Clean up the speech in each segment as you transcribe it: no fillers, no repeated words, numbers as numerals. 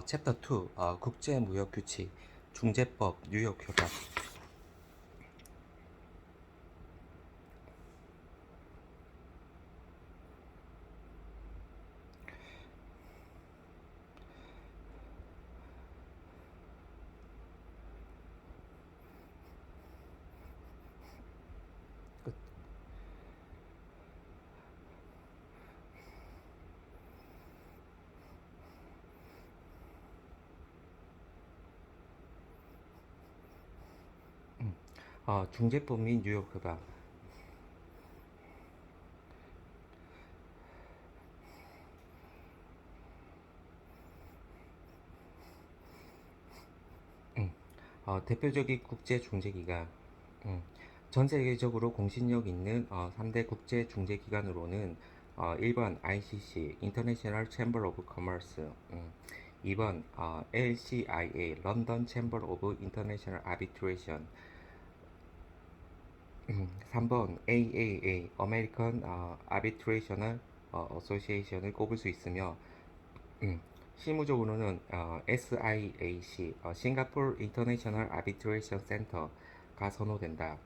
챕터 2 국제무역규칙 중재법 뉴욕협약. 끝. 중재법 및 뉴욕협약. 대표적인 국제중재기관. 전 세계적으로 공신력 있는 3대 국제중재기관으로는 1번 ICC, International Chamber of Commerce, 2번 LCIA, London Chamber of International Arbitration, 3번 AAA, American Arbitration Association을 꼽을 수 있으며, 실무적으로는 SIAC, 싱가포르 인터내셔널 아비트레이션 센터가 선호된다.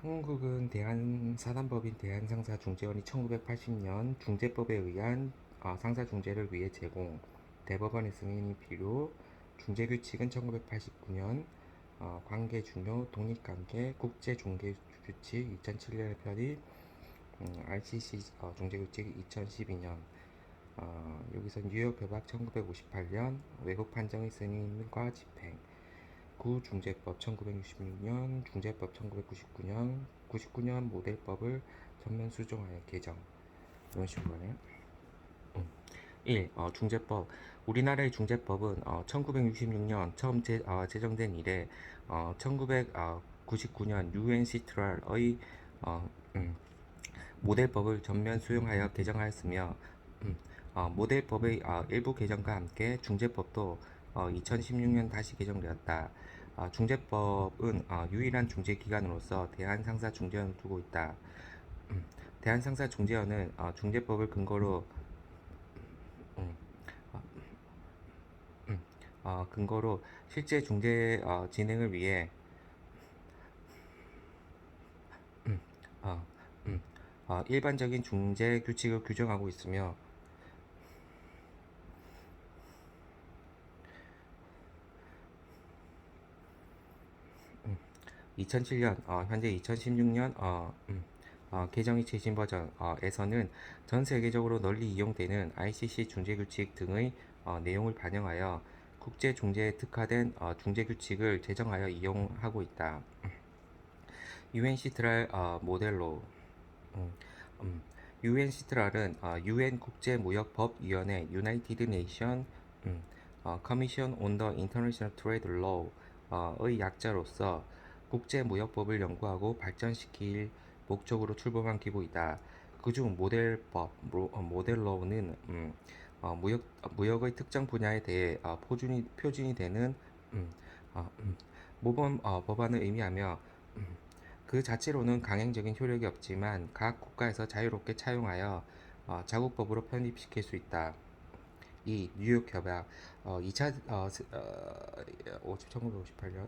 한국은 대한사단법인 대한상사중재원이 1980년 중재법에 의한 상사중재를 위해 제공, 대법원의 승인이 필요, 중재규칙은 1989년, 관계중요, 독립관계, 국제중재규칙 2007년에 편입, RCC 중재규칙 2012년. 여기서 뉴욕협약 1958년, 외국 판정의 승인과 집행, 구중재법 1966년, 중재법 1999년, 99년 모델법을 전면 수정하여 개정. 이런 식으로 하네요. 1. 중재법. 우리나라의 중재법은 1966년 처음 제정된 이래 1999년 UN 시트랄의 모델법을 전면 수용하여 개정하였으며, 모델법의 일부 개정과 함께 중재법도 2016년 다시 개정되었다. 중재법은 유일한 중재기관으로서 대한상사중재원을 두고 있다. 대한상사중재원은 중재법을 근거로 실제 중재 진행을 위해 일반적인 중재 규칙을 규정하고 있으며, 2007년, 현재 2016년 개정이 최신 버전에서는 전 세계적으로 널리 이용되는 ICC 중재규칙 등의 내용을 반영하여 국제중재에 특화된 중재규칙을 제정하여 이용하고 있다. UN 시트랄 모델로. UN 시트랄은 UN 국제무역법위원회 United Nations Commission on the International Trade Law의 약자로서 국제무역법을 연구하고 발전시킬 목적으로 출범한 기구이다. 그중 모델로는 무역의 특정 분야에 대해 표준이 되는 모범 법안을 의미하며, 그 자체로는 강행적인 효력이 없지만 각 국가에서 자유롭게 차용하여 자국법으로 편입시킬 수 있다. 이 뉴욕협약 2차 1958년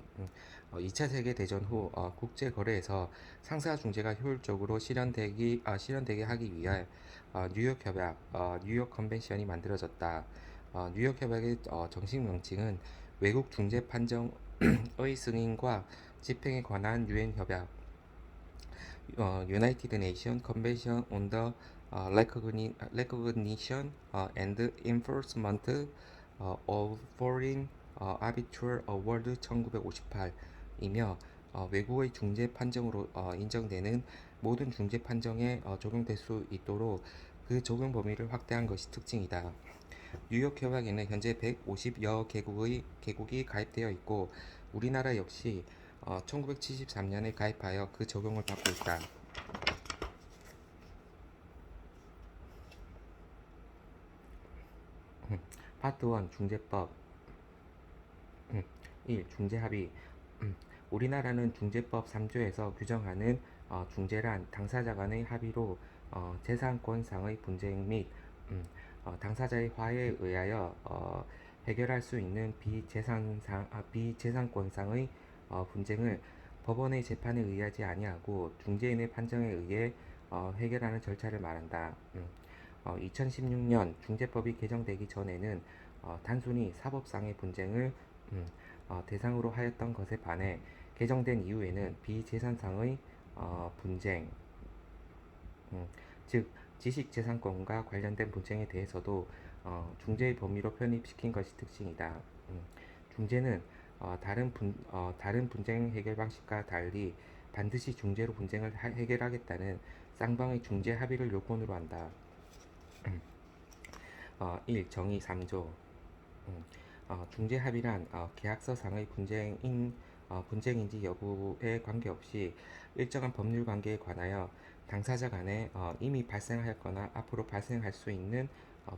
2차 세계 대전 후 국제 거래에서 상사 중재가 효율적으로 실현되게 하기 위해 뉴욕협약 뉴욕 컨벤션이 만들어졌다. 뉴욕협약의 정식 명칭은 외국 중재 판정의 승인과 집행에 관한 유엔 협약, United Nations Convention on the Recognition and Enforcement of Foreign Arbitral Award 1958이며, 외국의 중재 판정으로 인정되는 모든 중재 판정에 적용될 수 있도록 그 적용 범위를 확대한 것이 특징이다. 뉴욕 협약에는 현재 150여 개국이 가입되어 있고, 우리나라 역시 1973년에 가입하여 그 적용을 받고 있다. 파트 1 중재법. 1. 중재합의. 우리나라는 중재법 3조에서 규정하는 중재란 당사자 간의 합의로 재산권상의 분쟁 및 당사자의 화해에 의하여 해결할 수 있는 비재산권상의 분쟁을 법원의 재판에 의하지 아니하고 중재인의 판정에 의해 해결하는 절차를 말한다. 2016년 중재법이 개정되기 전에는 단순히 사법상의 분쟁을 대상으로 하였던 것에 반해 개정된 이후에는 비재산상의 분쟁, 음, 즉 지식재산권과 관련된 분쟁에 대해서도 중재의 범위로 편입시킨 것이 특징이다. 중재는 다른 분쟁 해결 방식과 달리 반드시 중재로 분쟁을 해결하겠다는 쌍방의 중재 합의를 요건으로 한다. 1. 정의 3조. 중재 합의란 계약서상의 분쟁인지 여부에 관계없이 일정한 법률 관계에 관하여 당사자 간에 이미 발생하였거나 앞으로 발생할 수 있는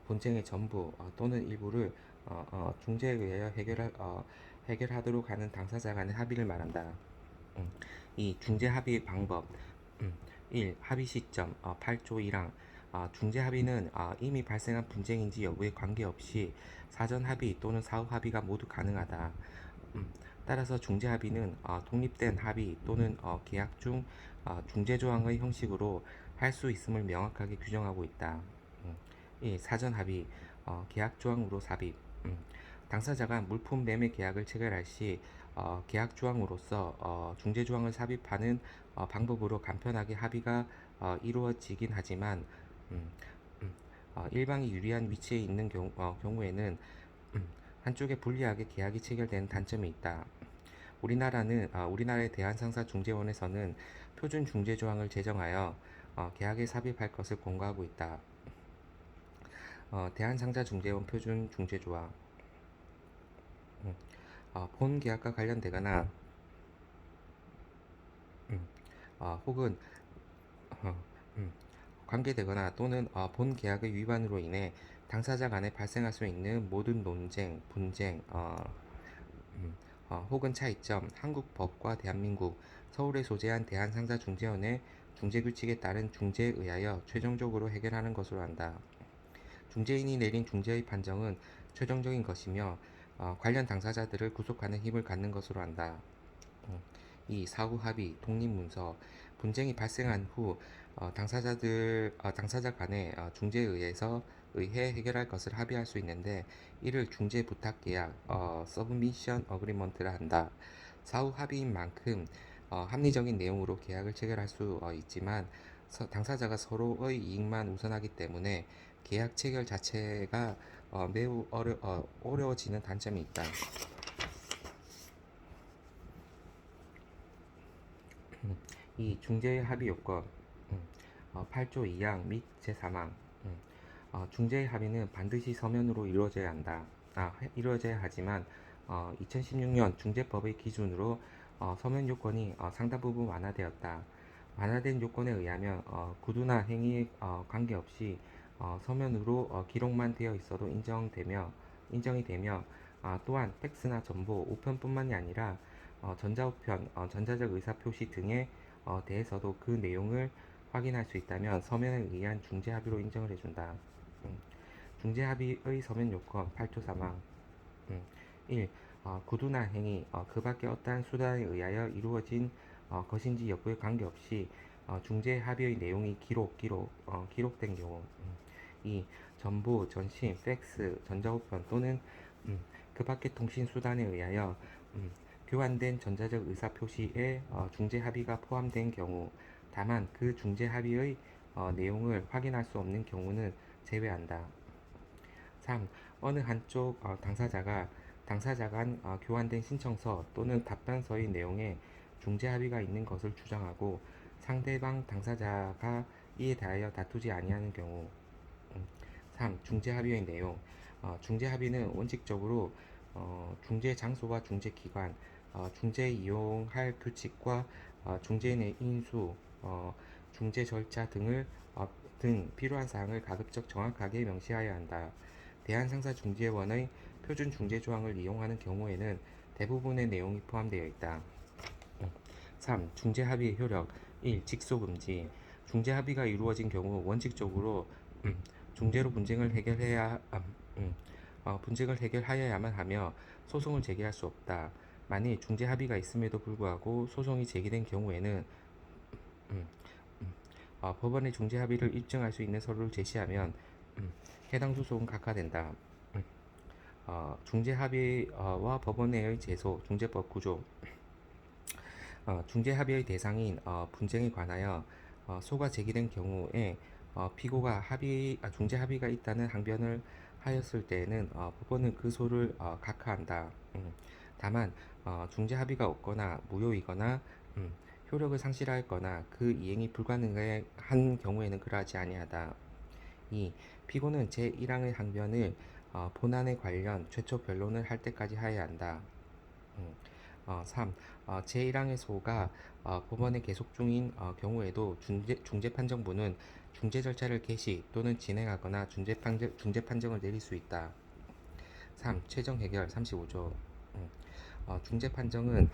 분쟁의 전부 또는 일부를 중재에 의하여 해결하도록 하는 당사자 간의 합의를 말한다. 2. 중재 합의 방법. 1. 합의 시점 8조 1항 중재 합의는 이미 발생한 분쟁인지 여부에 관계없이 사전 합의 또는 사후 합의가 모두 가능하다. 따라서 중재 합의는 독립된 합의 또는 계약 중 중재 조항의 형식으로 할 수 있음을 명확하게 규정하고 있다. 1. 사전 합의 계약 조항으로 삽입. 당사자가 물품 매매 계약을 체결할 시 계약 조항으로서 중재 조항을 삽입하는 방법으로 간편하게 합의가 이루어지긴 하지만 음, 일방이 유리한 위치에 있는 경우에는 한쪽에 불리하게 계약이 체결되는 단점이 있다. 우리나라의 대한상사중재원에서는 표준 중재 조항을 제정하여 계약에 삽입할 것을 권고하고 있다. 대한상사중재원 표준 중재 조항. 본 계약과 관련되거나 혹은 어, 음, 관계되거나 또는 본 계약의 위반으로 인해 당사자 간에 발생할 수 있는 모든 논쟁, 분쟁, 혹은 차이점, 한국 법과 대한민국, 서울에 소재한 대한상사중재원의 중재규칙에 따른 중재에 의하여 최종적으로 해결하는 것으로 한다. 중재인이 내린 중재의 판정은 최종적인 것이며 관련 당사자들을 구속하는 힘을 갖는 것으로 한다. 이 사후 합의, 독립문서, 분쟁이 발생한 후 당사자 간의 중재에 의해 해결할 것을 합의할 수 있는데 이를 중재 부탁 계약, 서브미션 어그리먼트라 한다. 사후 합의인 만큼 합리적인 내용으로 계약을 체결할 수 있지만 당사자가 서로의 이익만 우선하기 때문에 계약 체결 자체가 매우 어려워지는 단점이 있다. 이 중재의 합의 요건 8조 2항 및 제3항 중재의 합의는 반드시 서면으로 이루어져야 하지만 2016년 중재법의 기준으로 서면 요건이 상당 부분 완화되었다. 완화된 요건에 의하면 구두나 행위에 관계없이 서면으로 기록만 되어 있어도 인정이 되며 또한 팩스나 전보, 우편뿐만이 아니라 전자우편, 전자적 의사표시 등에 대해서도 그 내용을 확인할 수 있다면 서면에 의한 중재 합의로 인정을 해준다. 중재 합의의 서면 요건 8조 3항 1. 구두나 행위, 그 밖에 어떠한 수단에 의하여 이루어진 것인지 여부에 관계없이 중재 합의의 내용이 기록된 경우 2. 전부, 전신, 팩스, 전자우편 또는 그 밖의 통신 수단에 의하여 교환된 전자적 의사표시에 중재 합의가 포함된 경우 다만 그 중재 합의의 내용을 확인할 수 없는 경우는 제외한다. 3. 어느 한쪽 당사자 간 교환된 신청서 또는 답변서의 내용에 중재 합의가 있는 것을 주장하고 상대방 당사자가 이에 대하여 다투지 아니하는 경우 3. 중재 합의의 내용 중재 합의는 원칙적으로 중재 장소와 중재 기관, 중재 이용할 규칙과 중재인의 인수, 중재 절차 등 필요한 사항을 가급적 정확하게 명시하여야 한다. 대한상사중재원의 표준 중재 조항을 이용하는 경우에는 대부분의 내용이 포함되어 있다. 3. 중재 합의의 효력 1. 직소금지 중재 합의가 이루어진 경우 원칙적으로 중재로 분쟁을 해결하여야만 하며 소송을 제기할 수 없다. 만일 중재 합의가 있음에도 불구하고 소송이 제기된 경우에는 음, 법원의 중재 합의를 입증할 수 있는 서류를 제시하면 해당 소송은 각하된다. 중재 합의와 법원 내의 제소, 중재법 구조. 중재 합의의 대상인 분쟁에 관하여 소가 제기된 경우에 피고가 중재 합의가 있다는 항변을 하였을 때에는 법원은 그 소를 각하한다. 다만 중재 합의가 없거나 무효이거나 효력을 상실하였거나 그 이행이 불가능한 경우에는 그러하지 아니하다. 2. 피고는 제1항의 항변을 본안에 관련 최초 변론을 할 때까지 하여야 한다. 3. 제1항의 소가 법원에 계속 중인 경우에도 중재판정부는 중재 절차를 개시 또는 진행하거나 중재 판정을 내릴 수 있다. 3. 최종 해결 35조. 중재 판정은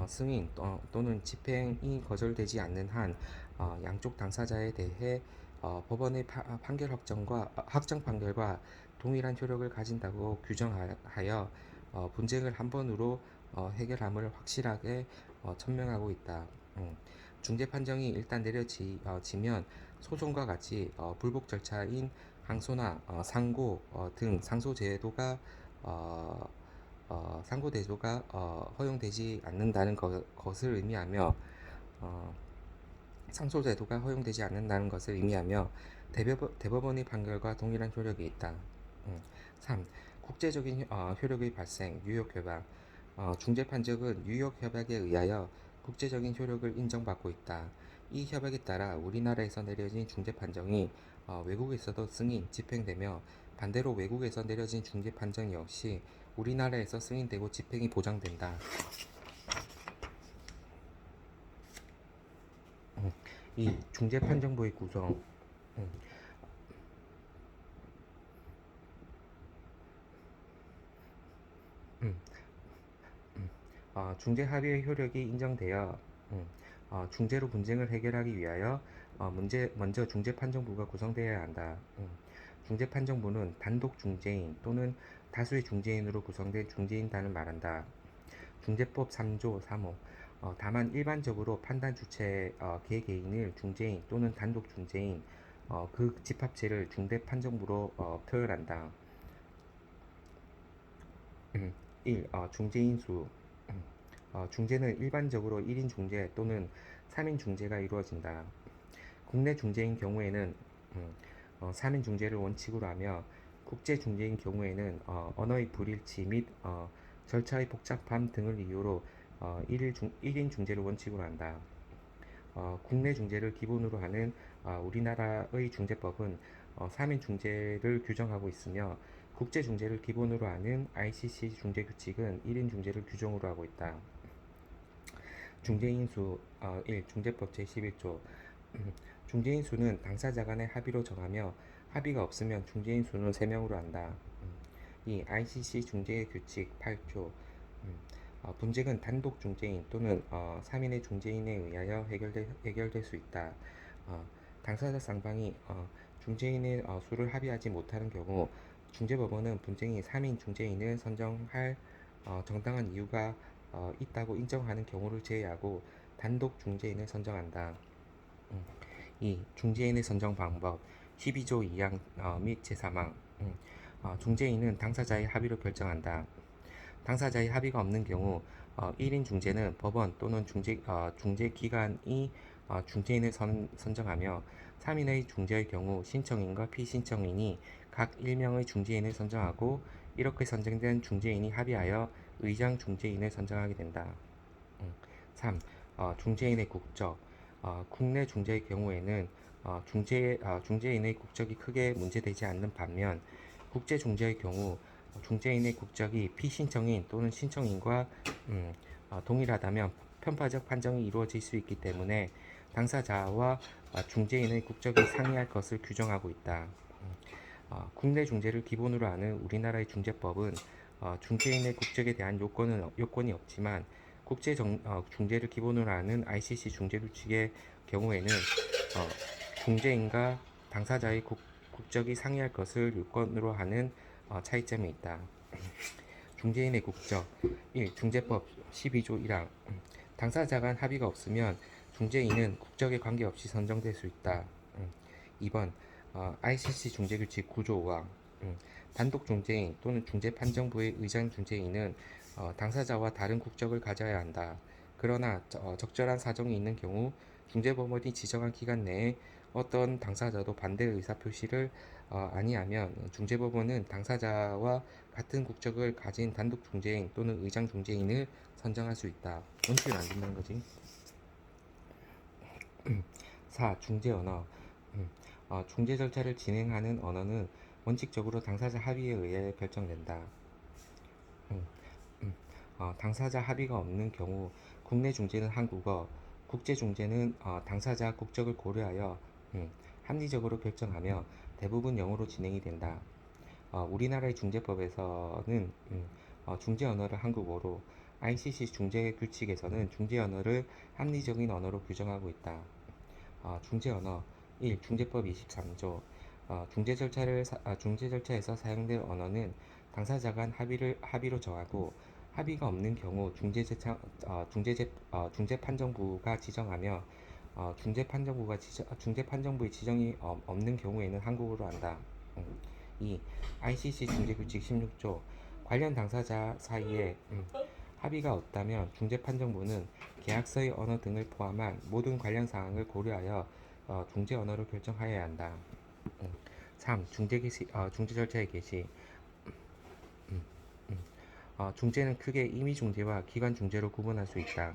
승인 또는 집행이 거절되지 않는 한 양쪽 당사자에 대해 법원의 확정 판결과 동일한 효력을 가진다고 규정하여 분쟁을 한 번으로 해결함을 확실하게 천명하고 있다. 중재 판정이 일단 내려지면 소송과 같이 불복 절차인 항소나 상고 등 상고 대조가 허용되지 않는다는 것을 의미하며 상소 제도가 허용되지 않는다는 것을 의미하며 대법원의 판결과 동일한 효력이 있다. 3. 국제적인 효력의 발생, 뉴욕협약. 중재 판정은 뉴욕협약에 의하여 국제적인 효력을 인정받고 있다. 이 협약에 따라 우리나라에서 내려진 중재 판정이 외국에서도 승인, 집행되며 반대로 외국에서 내려진 중재 판정 역시 우리나라에서 승인되고 집행이 보장된다. 이 중재판정부의 구성. 음, 음, 중재 합의의 효력이 인정되어 중재로 분쟁을 해결하기 위하여 먼저 중재판정부가 구성되어야 한다. 중재판정부는 단독 중재인 또는 다수의 중재인으로 구성된 중재인단을 말한다. 중재법 3조 3호. 다만 일반적으로 판단 주체 개개인을 중재인 또는 단독 중재인 그 집합체를 중대판정부로 표현한다. 1. 중재인 수. 중재는 일반적으로 1인 중재 또는 3인 중재가 이루어진다. 국내 중재인 경우에는 3인 중재를 원칙으로 하며 국제 중재인 경우에는 언어의 불일치 및 절차의 복잡함 등을 이유로 1인 중재를 원칙으로 한다. 국내 중재를 기본으로 하는 우리나라의 중재법은 3인 중재를 규정하고 있으며 국제 중재를 기본으로 하는 ICC 중재 규칙은 1인 중재를 규정으로 하고 있다. 중재인 수 1. 중재법 제11조. 중재인 수는 당사자 간의 합의로 정하며 합의가 없으면 중재인 수는 3명으로 한다. 2. ICC 중재 규칙 8조. 분쟁은 단독 중재인 또는 3인의 중재인에 의하여 해결될 수 있다. 당사자 쌍방이 중재인의 수를 합의하지 못하는 경우 중재법원은 분쟁이 3인 중재인을 선정할 정당한 이유가 있다고 인정하는 경우를 제외하고 단독 중재인을 선정한다. 2. 중재인의 선정 방법 12조 2항 및 제3항. 중재인은 당사자의 합의로 결정한다. 당사자의 합의가 없는 경우 1인 중재는 법원 또는 중재기관이 중재인을 선정하며 3인의 중재의 경우 신청인과 피신청인이 각 1명의 중재인을 선정하고 이렇게 선정된 중재인이 합의하여 의장 중재인을 선정하게 된다. 3. 중재인의 국적. 국내 중재의 경우에는 중재인의 국적이 크게 문제되지 않는 반면 국제 중재의 경우 중재인의 국적이 피신청인 또는 신청인과 동일하다면 편파적 판정이 이루어질 수 있기 때문에 당사자와 중재인의 국적이 상이할 것을 규정하고 있다. 국내 중재를 기본으로 하는 우리나라의 중재법은 중재인의 국적에 대한 요건이 없지만 중재를 기본으로 하는 ICC 중재 규칙의 경우에는 중재인과 당사자의 국적이 상이할 것을 요건으로 하는 차이점이 있다. 중재인의 국적 1. 중재법 12조 1항 당사자 간 합의가 없으면 중재인은 국적에 관계없이 선정될 수 있다. 2번 ICC 중재규칙 9조 5항 단독 중재인 또는 중재판정부의 의장 중재인은 당사자와 다른 국적을 가져야 한다. 그러나 적절한 사정이 있는 경우 중재법원이 지정한 기간 내에 어떤 당사자도 반대 의사표시를 아니하면 중재법원은 당사자와 같은 국적을 가진 단독 중재인 또는 의장 중재인을 선정할 수 있다. 원칙을 안 준다는 거지. 4. 중재 언어 중재 절차를 진행하는 언어는 원칙적으로 당사자 합의에 의해 결정된다. 음, 당사자 합의가 없는 경우 국내 중재는 한국어, 국제 중재는 당사자 국적을 고려하여 합리적으로 결정하며 대부분 영어로 진행이 된다. 우리나라의 중재법에서는 중재 언어를 한국어로, ICC 중재 규칙에서는 중재 언어를 합리적인 언어로 규정하고 있다. 중재 언어 1. 중재법 23조 중재 절차에서 사용될 언어는 당사자 간 합의로 정하고 합의가 없는 경우 중재판정부가 지정하며 중재판정부의 지정이 없는 경우에는 한국어로 한다. 2. ICC 중재규칙 16조 관련 당사자 사이에 합의가 없다면 중재판정부는 계약서의 언어 등을 포함한 모든 관련 사항을 고려하여 중재 언어를 결정하여야 한다. 3. 중재 절차의 개시 중재는 크게 임의 중재와 기간 중재로 구분할 수 있다.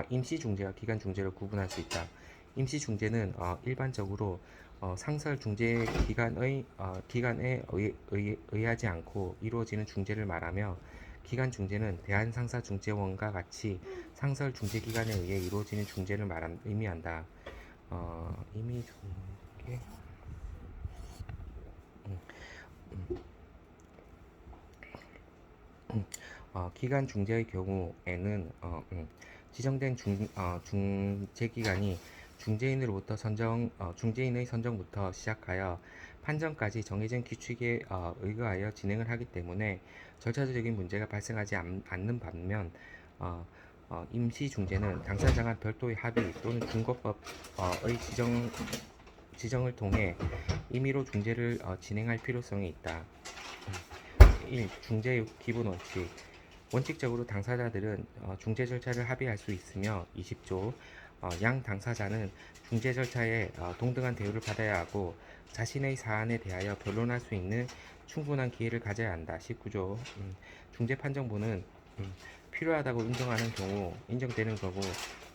임시 중재와 기간 중재로 구분할 수 있다. 임시 중재는 일반적으로 상설 중재 기간에 의하지 않고 이루어지는 중재를 말하며 기간 중재는 대한상사중재원과 같이 상설 중재 기간에 의해 이루어지는 중재를 의미한다. 임의 중재 기간 중재의 경우에는 지정된 중재기간이 중재인의 선정부터 시작하여 판정까지 정해진 규칙에 의거하여 진행을 하기 때문에 절차적인 문제가 발생하지 않는 반면 임시 중재는 당사자 간 별도의 합의 또는 중거법의 지정을 통해 임의로 중재를 진행할 필요성이 있다. 1. 중재의 기본 원칙 원칙적으로 당사자들은 중재 절차를 합의할 수 있으며 20조 양 당사자는 중재 절차에 동등한 대우를 받아야 하고 자신의 사안에 대하여 변론할 수 있는 충분한 기회를 가져야 한다. 19조 중재판정부는 필요하다고 인정되는 경우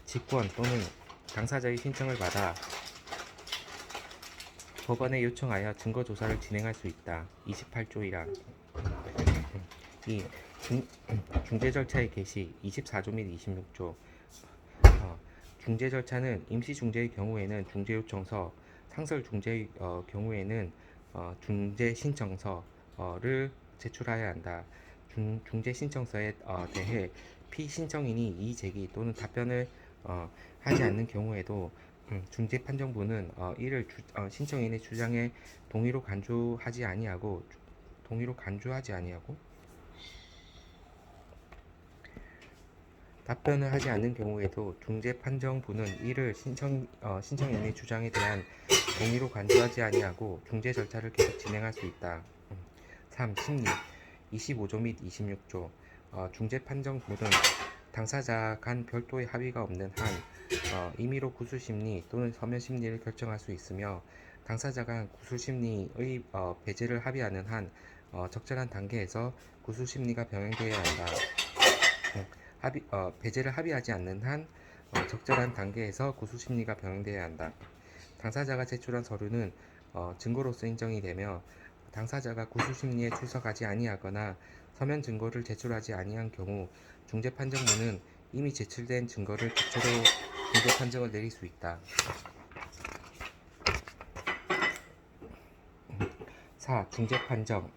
직권 또는 당사자의 신청을 받아 법원에 요청하여 증거 조사를 진행할 수 있다. 28조 1항 2. 중재 절차의 개시 24조 및 26조 중재 절차는 임시 중재의 경우에는 중재 요청서, 상설 중재의 경우에는 중재 신청서를 제출해야 한다. 중재 신청서에 대해 피신청인이 이의 제기 또는 답변을 하지 않는 경우에도 중재판정부는 이를 신청인의 주장에 동의로 간주하지 아니하고 답변을 하지 않는 경우에도 중재판정부는 이를 신청인의 주장에 대한 동의로 간주하지 아니하고 중재 절차를 계속 진행할 수 있다. 3. 심리 25조 및 26조 중재판정부는 당사자 간 별도의 합의가 없는 한 임의로 구술심리 또는 서면심리를 결정할 수 있으며 당사자 간 구술심리의 배제를 합의하는 한 적절한 단계에서 구술심리가 병행되어야 한다. 배제를 합의하지 않는 한 적절한 단계에서 구술심리가 병행되어야 한다. 당사자가 제출한 서류는 증거로서 인정이 되며 당사자가 구술심리에 출석하지 아니하거나 서면 증거를 제출하지 아니한 경우 중재판정부는 이미 제출된 증거를 기초로 중재 판정을 내릴 수 있다. 4. 중재판정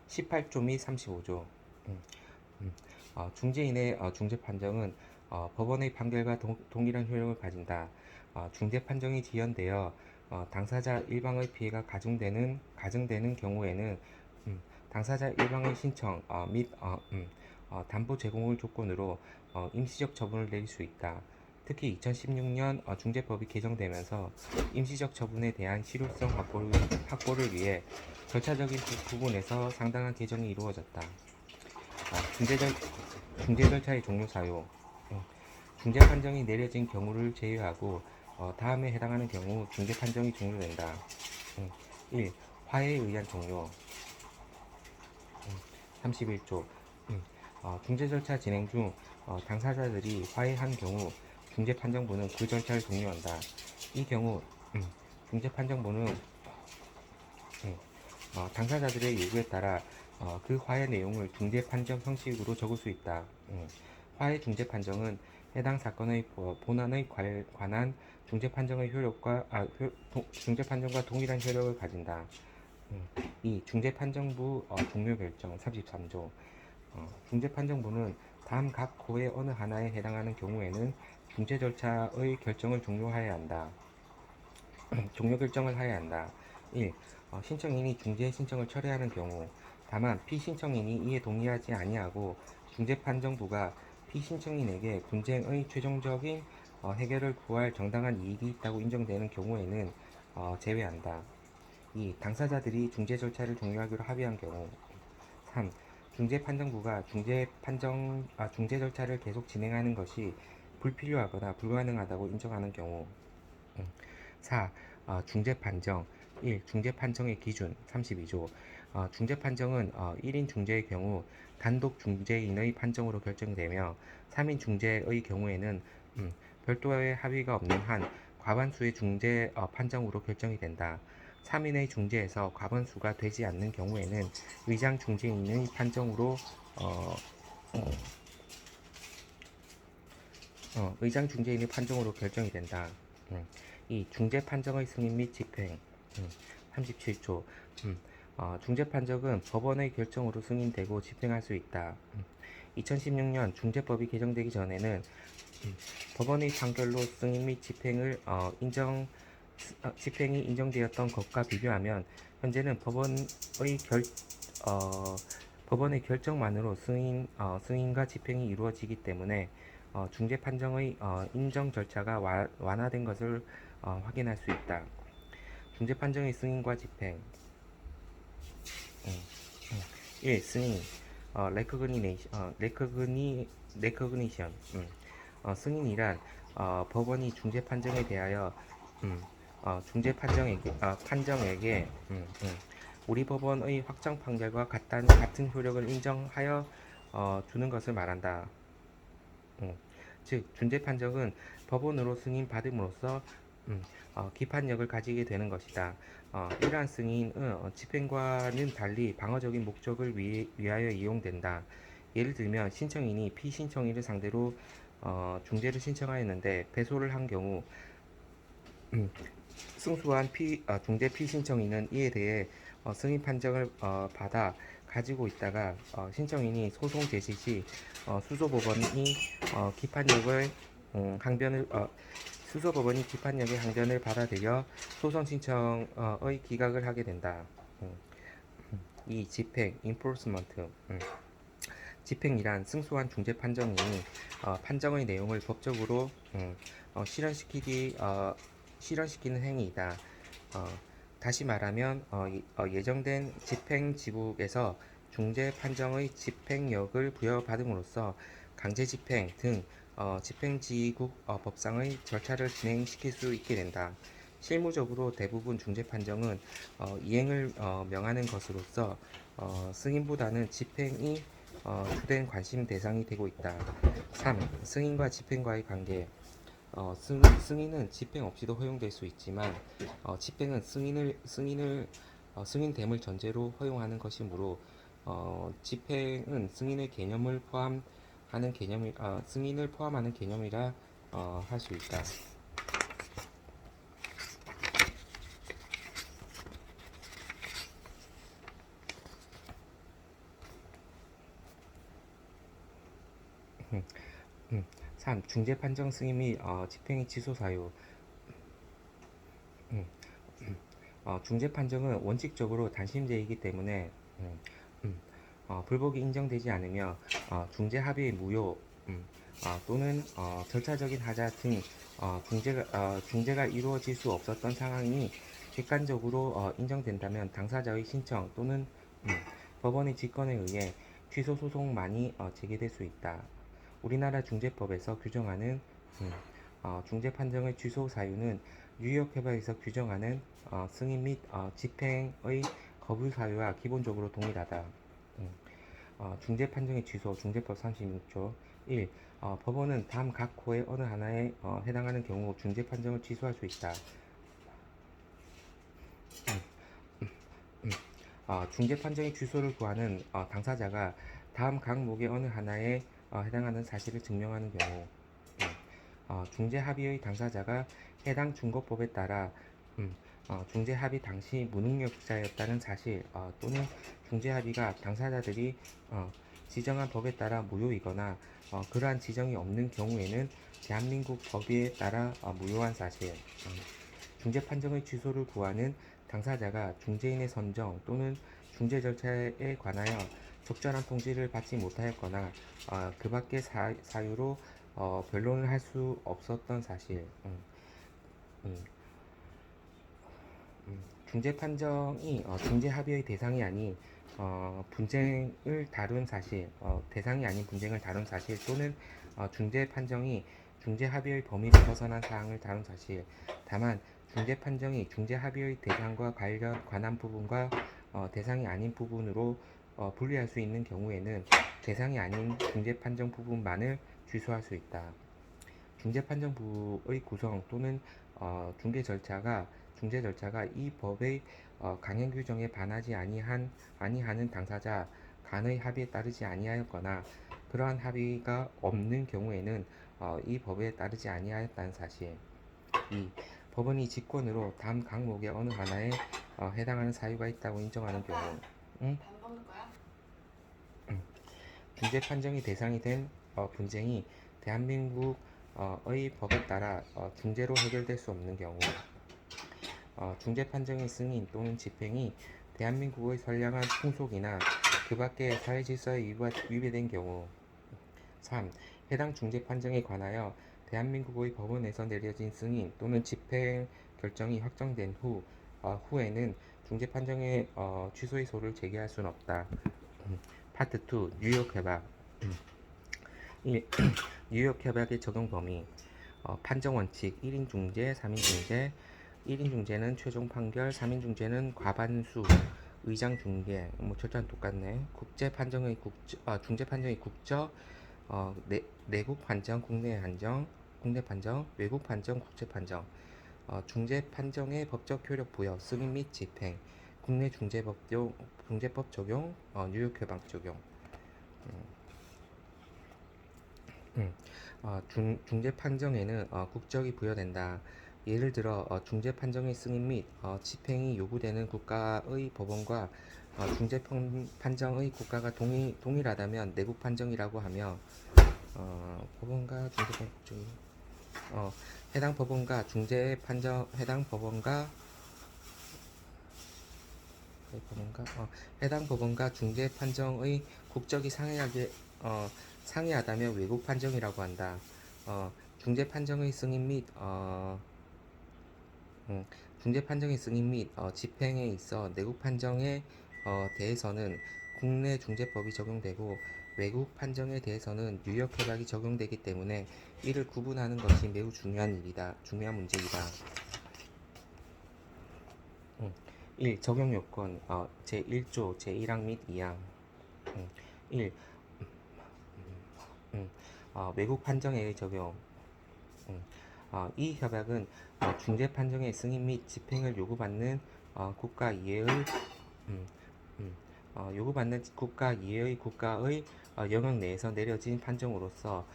18조 및 35조 중재인의 중재판정은 법원의 판결과 동일한 효력을 가진다. 중재판정이 지연되어 당사자 일방의 피해가 가중되는 경우에는 당사자 일방의 신청 및 담보 제공을 조건으로 임시적 처분을 내릴 수 있다. 특히 2016년 중재법이 개정되면서 임시적 처분에 대한 실효성 확보를 위해 절차적인 부분에서 상당한 개정이 이루어졌다. 중재 절차의 종료 사유. 중재 판정이 내려진 경우를 제외하고 다음에 해당하는 경우 중재 판정이 종료된다. 1. 화해에 의한 종료. 31조. 중재 절차 진행 중 당사자들이 화해한 경우 중재판정부는 그 절차를 종료한다. 이 경우 중재판정부는 당사자들의 요구에 따라 그 화해 내용을 중재판정 형식으로 적을 수 있다. 화해 중재판정은 해당 사건의 본안에 관한 중재판정과 동일한 효력을 가진다. 이 중재판정부 종료 결정 33조. 중재판정부는 다음 각 호의 어느 하나에 해당하는 경우에는 중재 절차의 결정을 종료하여야 한다. 종료 결정을 하여야 한다. 1. 신청인이 중재 신청을 철회하는 경우, 다만 피신청인이 이에 동의하지 아니하고 중재판정부가 피신청인에게 분쟁의 최종적인 해결을 구할 정당한 이익이 있다고 인정되는 경우에는 제외한다. 2. 당사자들이 중재 절차를 종료하기로 합의한 경우. 3. 중재판정부가 중재 절차를 계속 진행하는 것이 불필요하거나 불가능하다고 인정하는 경우. 4. 중재판정. 1. 중재판정의 기준 32조. 중재판정은 1인 중재의 경우 단독 중재인의 판정으로 결정되며 3인 중재의 경우에는 별도의 합의가 없는 한 과반수의 중재 판정으로 결정이 된다. 3인의 중재에서 과반수가 되지 않는 경우에는 의장 중재인의 판정으로 결정이 된다. 이 중재 판정의 승인 및 집행 37조. 중재 판정은 법원의 결정으로 승인되고 집행할 수 있다. 2016년 중재법이 개정되기 전에는 법원의 판결로 승인 및 집행이 인정되었던 것과 비교하면 현재는 법원의 결정만으로 승인과 집행이 이루어지기 때문에 중재 판정의 인정 절차가 완화된 것을 확인할 수 있다. 중재 판정의 승인과 집행. 1. 승인. 레커그니션. 승인이란 법원이 중재 판정에 대하여 중재 판정에게 우리 법원의 확정 판결과 같은 효력을 인정하여 주는 것을 말한다. 즉 중재 판정은 법원으로 승인 받음으로써 기판력을 가지게 되는 것이다. 이러한 승인은 집행과는 달리 방어적인 목적을 위하여 이용된다. 예를 들면 신청인이 피신청인을 상대로 중재를 신청하였는데 패소를 한 경우 승소한 중재 피신청인은 이에 대해 승인 판정을 받아 가지고 있다가 신청인이 소송 제시 시 수소법원이 기판력의 항변을 받아들여 소송 신청의 기각을 하게 된다. 이 집행, enforcement. 집행이란 승소한 중재 판정인이 판정의 내용을 법적으로 실현시키는 행위이다. 다시 말하면 예정된 집행지국에서 중재 판정의 집행력을 부여받음으로써 강제집행 등 집행지국 법상의 절차를 진행시킬 수 있게 된다. 실무적으로 대부분 중재 판정은 이행을 명하는 것으로서 승인보다는 집행이 주된 관심 대상이 되고 있다. 3. 승인과 집행과의 관계. 승인은 집행 없이도 허용될 수 있지만 집행은 승인됨을 전제로 허용하는 것이므로 집행은 승인을 포함하는 개념이라 할 수 있다. 음, 3. 중재 판정 승인 및 집행의 취소 사유. 중재 판정은 원칙적으로 단심제이기 때문에 음, 음, 불복이 인정되지 않으며 중재 합의의 무효 또는 절차적인 하자 등 중재가 이루어질 수 없었던 상황이 객관적으로 인정된다면 당사자의 신청 또는 음, 법원의 직권에 의해 취소 소송만이 제기될 수 있다. 우리나라 중재법에서 규정하는 음, 중재 판정의 취소 사유는 뉴욕협약에서 규정하는 승인 및 집행의 거부 사유와 기본적으로 동일하다. 음, 중재 판정의 취소, 중재법 36조 1. 법원은 다음 각 호의 어느 하나에 해당하는 경우 중재 판정을 취소할 수 있다. 중재 판정의 취소를 구하는 당사자가 다음 각목의 어느 하나에 해당하는 사실을 증명하는 경우 중재 합의의 당사자가 해당 중거법에 따라 중재 합의 당시 무능력자였다는 사실 또는 중재 합의가 당사자들이 지정한 법에 따라 무효이거나 그러한 지정이 없는 경우에는 대한민국 법에 따라 무효한 사실 중재 판정의 취소를 구하는 당사자가 중재인의 선정 또는 중재 절차에 관하여 적절한 통지를 받지 못하였거나 그 밖의 사유로 변론을 할 수 없었던 사실 음, 중재 판정이 중재 합의의 대상이 아닌 분쟁을 다룬 사실 대상이 아닌 분쟁을 다룬 사실 또는 중재 판정이 중재 합의의 범위를 벗어난 사항을 다룬 사실 다만 중재 판정이 중재 합의의 대상과 관한 부분과 대상이 아닌 부분으로 분리할 수 있는 경우에는 대상이 아닌 중재 판정 부분만을 취소할 수 있다. 중재판정부의 구성 또는 중재 절차가 이 법의 강행 규정에 반하지 아니하는 당사자 간의 합의에 따르지 아니하였거나 그러한 합의가 없는 경우에는 이 법에 따르지 아니하였다는 사실. 2. 법원이 직권으로 다음 각목의 어느 하나에 해당하는 사유가 있다고 인정하는 경우 응? 밥 먹는 거야? 중재 판정이 대상이 된 분쟁이 대한민국의 법에 따라 중재로 해결될 수 없는 경우 중재 판정의 승인 또는 집행이 대한민국의 선량한 풍속이나 그 밖의 사회 질서에 위배된 경우 3. 해당 중재 판정에 관하여 대한민국의 법원에서 내려진 승인 또는 집행 결정이 확정된 후에는 중재 판정의 취소의 소를 제기할 수는 없다. 파트 2 뉴욕 협약 1. 뉴욕 협약의 적용 범위 판정 원칙 1인 중재, 3인 중재 1인 중재는 최종 판결, 3인 중재는 과반수 의장 중개 절차는 똑같네. 중재 판정의 국적 내국 판정, 국내 판정, 외국 판정, 국제 판정 중재 판정의 법적 효력 부여, 승인 및 집행 국내 중재법 적용, 뉴욕 협약 적용 중재 판정에는 국적이 부여된다. 예를 들어 중재 판정의 승인 및 집행이 요구되는 국가의 법원과 중재 판정의 국가가 동일하다면 내국 판정이라고 하며 법원과 중재 국적이 해당 법원과 중재 판정 해당 법원과 중재 판정의 국적이 상이하다면 외국 판정이라고 한다. 중재 판정의 승인 및 집행에 있어 내국 판정에 대해서는 국내 중재법이 적용되고 외국 판정에 대해서는 뉴욕 협약이 적용되기 때문에 이를 구분하는 것이 매우 중요한 문제이다. 1. 적용 요건 제1조 제1항 및 2항 1. 외국 판정에 적용 이 협약은 중재 판정의 승인 및 집행을 요구받는 국가 이외의 국가의 영역 내에서 내려진 판정으로서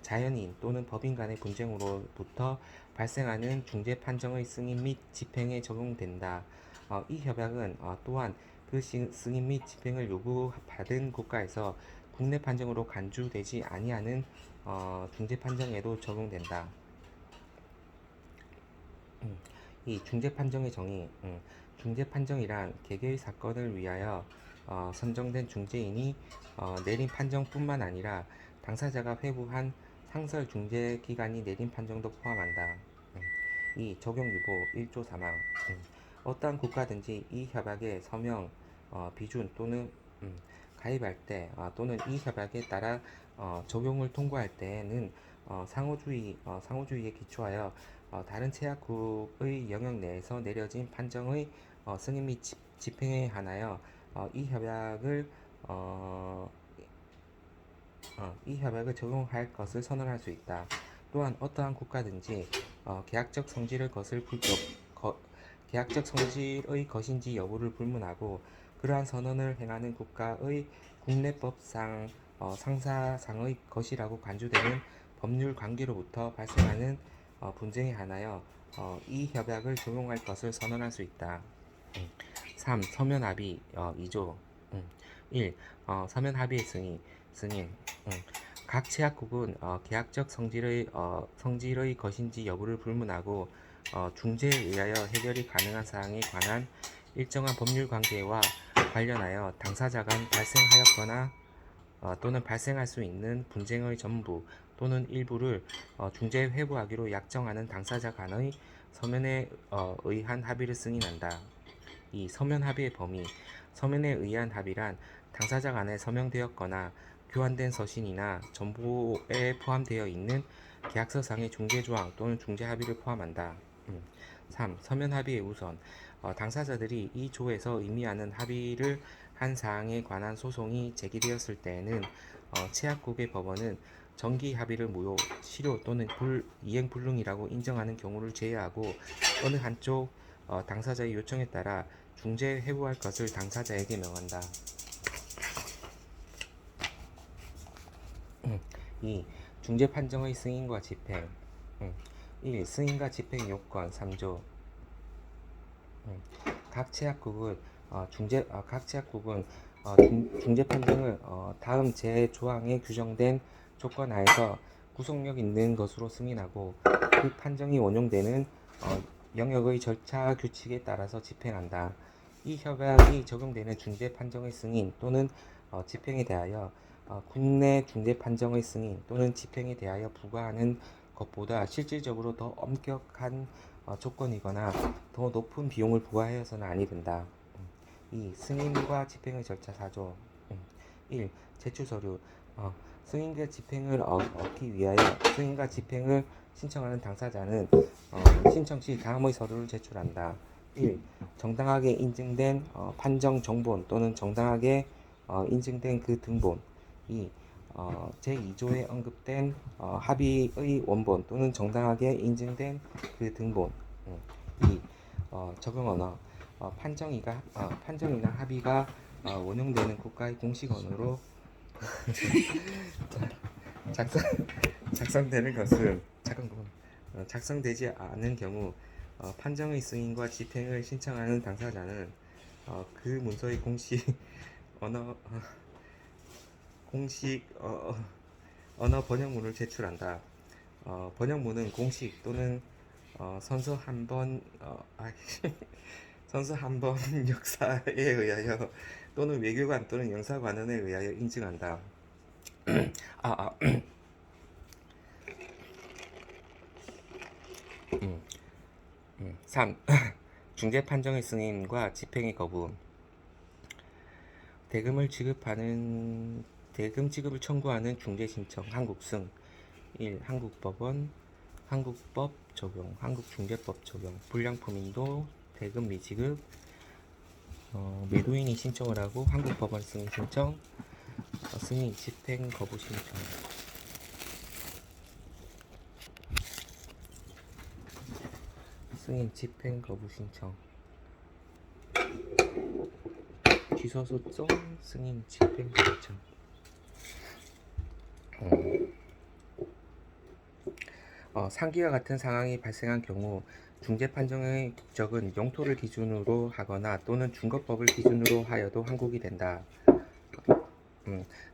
자연인 또는 법인 간의 분쟁으로부터 발생하는 중재 판정의 승인 및 집행에 적용된다. 이 협약은 또한 그 승인 및 집행을 요구받은 국가에서 국내 판정으로 간주되지 아니하는 중재 판정에도 적용된다. 이 중재 판정의 정의, 중재 판정이란 개개의 사건을 위하여 선정된 중재인이 내린 판정뿐만 아니라 당사자가 회부한 상설 중재 기관이 내린 판정도 포함한다. 이 적용유보 1조 3항. 어떠한 국가든지 이 협약에 서명, 비준 또는 가입할 때 또는 이 협약에 따라 적용을 통과할 때에는 상호주의에 기초하여 다른 체약국의 영역 내에서 내려진 판정의 승인 및 집행에 한하여 이 협약을 적용할 것을 선언할 수 있다. 또한 어떠한 국가든지 계약적 성질의 계약적 성질의 것인지 여부를 불문하고 그러한 선언을 행하는 국가의 국내법상 상사상의 것이라고 간주되는 법률 관계로부터 발생하는 분쟁에 한하여 이 협약을 적용할 것을 선언할 수 있다. 3. 서면 합의 2조 1. 서면 합의의 승인 각 체약국은 계약적 성질의 것인지 여부를 불문하고 중재에 의하여 해결이 가능한 사항에 관한 일정한 법률 관계와 관련하여 당사자 간 발생하였거나 또는 발생할 수 있는 분쟁의 전부 또는 일부를 중재에 회부하기로 약정하는 당사자 간의 서면에 의한 합의를 승인한다. 이 서면 합의의 범위 서면에 의한 합의란 당사자 간에 서명되었거나 교환된 서신이나 정보에 포함되어 있는 계약서상의 중재조항 또는 중재합의를 포함한다. 3. 서면 합의의 우선 당사자들이 이 조에서 의미하는 합의를 한 사항에 관한 소송이 제기되었을 때에는 체약국의 법원은 정기 합의를 무효, 실효 또는 이행 불능이라고 인정하는 경우를 제외하고 어느 한쪽 당사자의 요청에 따라 중재에 회부할 것을 당사자에게 명한다. 2. 중재 판정의 승인과 집행 1. 승인과 집행 요건 3조 각 체약국은 중재 판정을 다음 제조항에 규정된 조건 하에서 구속력 있는 것으로 승인하고 그 판정이 원용되는 영역의 절차 규칙에 따라서 집행한다. 이 협약이 적용되는 중재 판정의 승인 또는 집행에 대하여 국내 중재 판정의 승인 또는 집행에 대하여 부과하는 것보다 실질적으로 더 엄격한 조건이거나 더 높은 비용을 부과하여서는 아니 된다. 2. 승인과 집행의 절차 4조 1. 제출 서류 승인과 집행을 얻기 위하여 승인과 집행을 신청하는 당사자는 신청 시 다음의 서류를 제출한다. 1. 정당하게 인증된 판정 정본 또는 정당하게 인증된 그 등본 2. 제2조에 언급된 합의의 원본 또는 정당하게 인증된 그 등본 2. 적용 언어 판정이나 합의가 원용되는 국가의 공식 언어로 작성되는 것은 작성되지 않은 경우 판정의 승인과 집행을 신청하는 당사자는 그 문서의 언어 공식 언어 번역문을 제출한다. 번역문은 공식 또는 선서 한번 선서 한번 역사에 의하여 또는 외교관 또는 영사관원에 의하여 인증한다. 3. 중재 판정의 승인과 집행의 거부 대금 지급을 청구하는 중재 신청 한국승 1. 한국법원 한국법 적용 한국중재법 적용 불량품 인도 대금 미지급 매도인이 신청을 하고 한국법원 승인 신청 승인 집행 거부 신청 승인 집행 거부 신청 취소 소송 승인 집행 신청 상기와 같은 상황이 발생한 경우 중재 판정의 국적은 영토를 기준으로 하거나 또는 중거법을 기준으로 하여도 한국이 된다.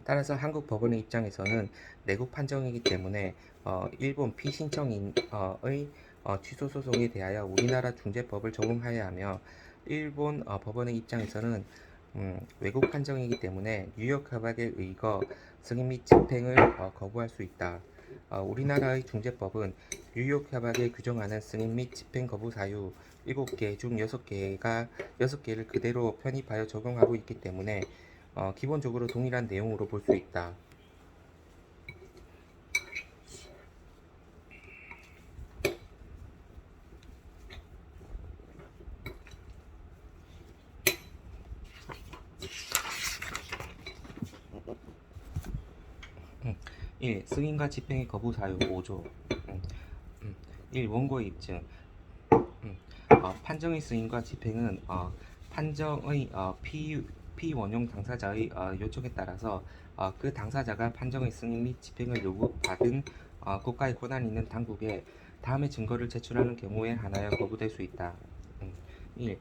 따라서 한국 법원의 입장에서는 내국 판정이기 때문에 일본 피신청인의 취소 소송에 대하여 우리나라 중재법을 적용하여야 하며 일본 법원의 입장에서는 외국 판정이기 때문에 뉴욕 협약에 의거 승인 및 집행을 거부할 수 있다. 우리나라의 중재법은 뉴욕 협약에 규정하는 승인 및 집행 거부 사유 7개 중 6개를 그대로 편입하여 적용하고 있기 때문에 기본적으로 동일한 내용으로 볼 수 있다. 1. 승인과 집행의 거부 사유 5조 1. 원고의 입증 판정의 승인과 집행은 판정의 피원용 당사자의 요청에 따라서 그 당사자가 판정의 승인 및 집행을 요구받은 국가의 권한 있는 당국에 다음의 증거를 제출하는 경우에 한하여 거부될 수 있다. 1.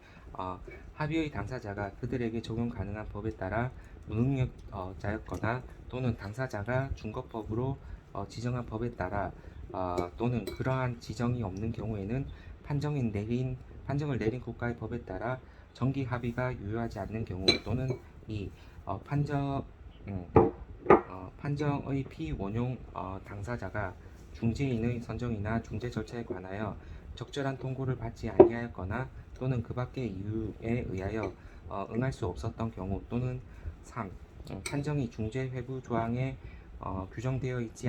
합의의 당사자가 그들에게 적용 가능한 법에 따라 무능력자였거나 또는 당사자가 준거법으로 지정한 법에 따라 또는 그러한 지정이 없는 경우에는 판정을 내린 국가의 법에 따라 정기 합의가 유효하지 않는 경우 또는 2. 판정의 피원용 당사자가 중재인의 선정이나 중재 절차에 관하여 적절한 통고를 받지 아니하였거나 또는 그 밖의 이유에 의하여 응할 수 없었던 경우 또는 3. 판정이 중재 회부 조항에 규정되어 있지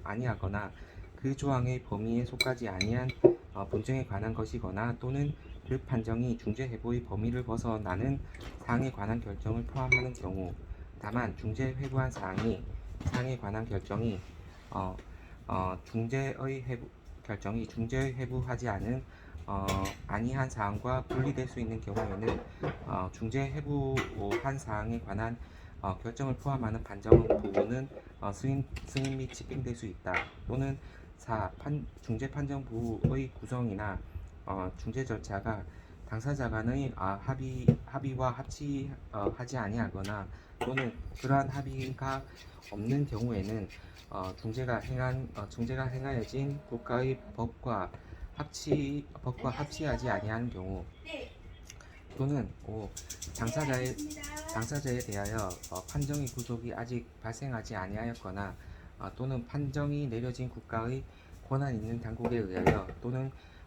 아니하거나 그 조항의 범위에 속하지 아니한 본정에 관한 것이거나 또는 그 판정이 중재 회부의 범위를 벗어나는 사항에 관한 결정을 포함하는 경우. 다만 중재 회부한 사항에 관한 결정이 중재의 회부하지 않은 아니한 사항과 분리될 수 있는 경우에는 중재 회부한 사항에 관한 결정을 포함하는 판정 부분은 승인 및 집행될 수 있다. 또는 4. 중재 판정부의 구성이나 중재 절차가 당사자 간의 합의와 합치하지 아니하거나 또는 그러한 합의가 없는 경우에는 중재가 행하여진 국가의 법과 합치하지 아니하는 경우 또는 5. 당사자에 대하여 판정의 구속이 아직 발생하지 아니하였거나 또는 판정이 내려진 국가의 권한 있는 당국에 의하여 또는